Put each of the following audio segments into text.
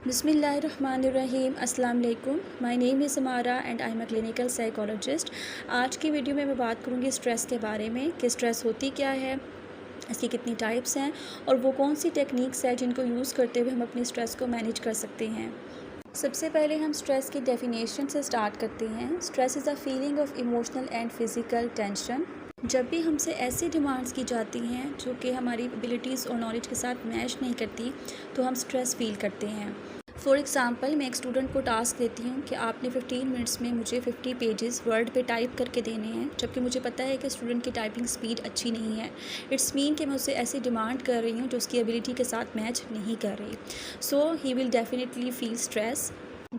बिस्मिल्लाहिर्रहमानिर्रहीम। अस्सलाम वालेकुम। My name is Samara and I am a clinical psychologist. आज की वीडियो में मैं बात करूंगी स्ट्रेस के बारे में कि स्ट्रेस होती क्या है, इसकी कितनी टाइप्स हैं और वो कौन सी टेक्निक्स हैं जिनको यूज़ करते हुए हम अपने स्ट्रेस को मैनेज कर सकते हैं। सबसे पहले हम स्ट्रेस की डेफिनेशन से स्टार्ट करते हैं। Stress is a feeling of emotional and physical tension. जब भी हमसे ऐसी डिमांड्स की जाती हैं जो कि हमारी एबिलिटीज़ और नॉलेज के साथ मैच नहीं करती, तो हम स्ट्रेस फ़ील करते हैं। फॉर एग्ज़ाम्पल, मैं एक स्टूडेंट को टास्क देती हूँ कि आपने 15 मिनट्स में मुझे 50 पेजेस वर्ड पे टाइप करके देने हैं, जबकि मुझे पता है कि स्टूडेंट की टाइपिंग स्पीड अच्छी नहीं है। इट्स मीन कि मैं उससे ऐसी डिमांड कर रही हूँ जो उसकी एबिलिटी के साथ मैच नहीं कर रही। So he will definitely feel stress.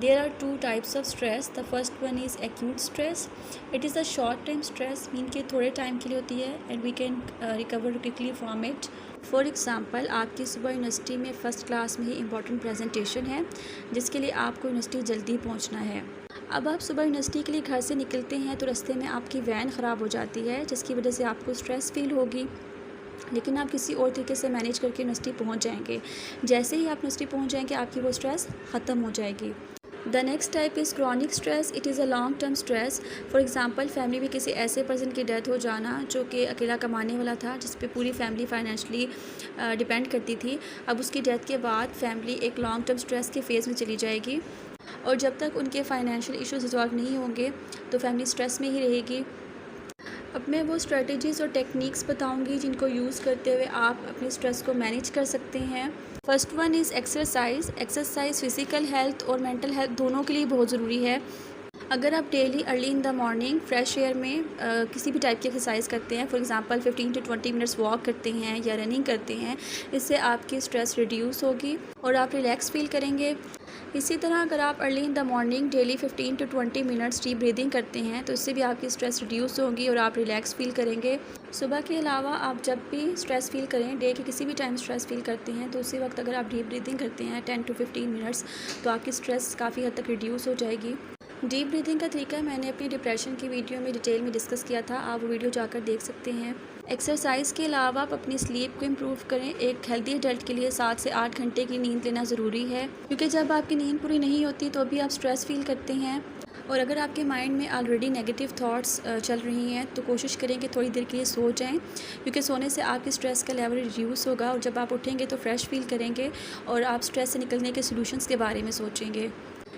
There are two types of stress. The first one is acute stress. It is a short time stress, mean कि थोड़े टाइम के लिए होती है and we can recover quickly from it. For example, आपकी सुबह university में first class में ही इम्पॉर्टेंट प्रेजेंटेशन है जिसके लिए आपको यूनिवर्सिटी जल्दी पहुंचना है। अब आप सुबह यूनिवर्सिटी के लिए घर से निकलते हैं तो रास्ते में आपकी वैन ख़राब हो जाती है, जिसकी वजह से आपको स्ट्रेस फ़ील होगी, लेकिन आप किसी और तरीके से मैनेज करके यूनिवर्सिटी पहुंच जाएंगे। जैसे ही आप यूनिवर्सिटी पहुंच जाएंगे, आपकी वो स्ट्रेस ख़त्म हो जाएगी। The next type is chronic stress. It is a long term stress. For example, family में किसी ऐसे पर्सन की डेथ हो जाना जो कि अकेला कमाने वाला था, जिस पे पूरी फैमिली फाइनेंशली डिपेंड करती थी। अब उसकी डेथ के बाद फैमिली एक लॉन्ग टर्म स्ट्रेस के फेज़ में चली जाएगी और जब तक उनके फाइनेंशियल इश्यूज रिजॉल्व नहीं होंगे तो फैमिली स्ट्रेस में ही रहेगी। अब मैं वो स्ट्रेटजीज़ और टेक्निक्स बताऊंगी जिनको यूज़ करते हुए आप अपने स्ट्रेस को मैनेज कर सकते हैं। First one is exercise. Exercise physical health और मेंटल हेल्थ दोनों के लिए बहुत ज़रूरी है। अगर आप daily early in the morning fresh air में किसी भी टाइप की एक्सरसाइज करते हैं, for example 15 to 20 minutes walk करते हैं या रनिंग करते हैं, इससे आपकी स्ट्रेस रिड्यूस होगी और आप रिलैक्स फील करेंगे। इसी तरह अगर आप early in the morning daily 15 to 20 minutes deep breathing करते हैं तो इससे भी आपकी स्ट्रेस रिड्यूस होगी और आप रिलैक्स फील करेंगे। सुबह के अलावा आप जब भी स्ट्रेस फील करें, डे के किसी भी टाइम स्ट्रेस फील करते हैं, तो उसी वक्त अगर आप डीप ब्रीदिंग करते हैं 10 to 15 मिनट्स, तो आपकी स्ट्रेस काफ़ी हद तक रिड्यूस हो जाएगी। डीप ब्रीदिंग का तरीका मैंने अपनी डिप्रेशन की वीडियो में डिटेल में डिस्कस किया था, आप वो वीडियो जाकर देख सकते हैं। एक्सरसाइज़ के अलावा आप अपनी स्लीप को इम्प्रूव करें। एक हेल्दी एडल्ट के लिए 7 से 8 घंटे की नींद लेना ज़रूरी है, क्योंकि जब आपकी नींद पूरी नहीं होती तो भी आप स्ट्रेस फील करते हैं। और अगर आपके माइंड में ऑलरेडी नेगेटिव थॉट्स चल रही हैं तो कोशिश करें कि थोड़ी देर के लिए सो जाएं, क्योंकि सोने से आपके स्ट्रेस का लेवल रिड्यूस होगा और जब आप उठेंगे तो फ्रेश फील करेंगे और आप स्ट्रेस से निकलने के सॉल्यूशंस के बारे में सोचेंगे।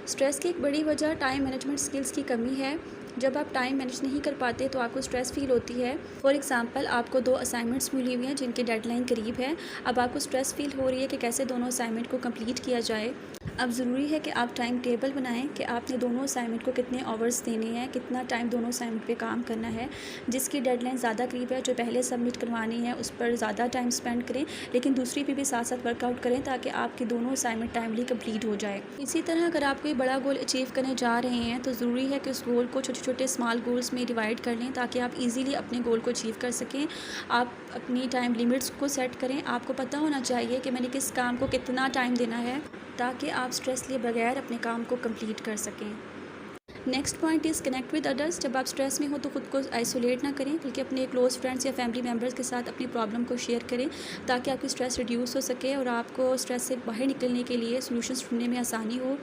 स्ट्रेस की एक बड़ी वजह टाइम मैनेजमेंट स्किल्स की कमी है। जब आप टाइम मैनेज नहीं कर पाते तो आपको स्ट्रेस फील होती है। फॉर एग्ज़ाम्पल, आपको 2 असाइनमेंट्स मिली हुई हैं जिनकी डेडलाइन करीब है। अब आपको स्ट्रेस फील हो रही है कि कैसे दोनों असाइनमेंट को कंप्लीट किया जाए। अब ज़रूरी है कि आप टाइम टेबल बनाएं कि आपने दोनों असाइनमेंट को कितने आवर्स देने हैं, कितना टाइम दोनों असाइनमेंट पे काम करना है। जिसकी डेडलाइन ज़्यादा करीब है, जो पहले सबमिट करवानी है, उस पर ज़्यादा टाइम स्पेंड करें, लेकिन दूसरी पे भी साथ साथ वर्कआउट करें ताकि आपकी दोनों असाइनमेंट टाइमली कंप्लीट हो जाए। इसी तरह अगर आप कोई बड़ा गोल अचीव करने जा रहे हैं तो ज़रूरी है कि उस गोल को छोटे छोटे स्मॉल गोल्स में डिवाइड कर लें ताकि आप ईज़िली अपने गोल को अचीव कर सकें। आप अपनी टाइम लिमिट्स को सेट करें। आपको पता होना चाहिए कि मैंने किस काम को कितना टाइम देना है, ताकि आप स्ट्रेस लिए बगैर अपने काम को कंप्लीट कर सकें। Next point is connect with others. जब आप स्ट्रेस में हो तो खुद को आइसोलेट ना करें, बल्कि अपने क्लोज फ्रेंड्स या फैमिली मेम्बर्स के साथ अपनी प्रॉब्लम को शेयर करें ताकि आपकी स्ट्रेस रिड्यूस हो सके और आपको स्ट्रेस से बाहर निकलने के लिए सॉल्यूशंस ढूंढने में आसानी हो।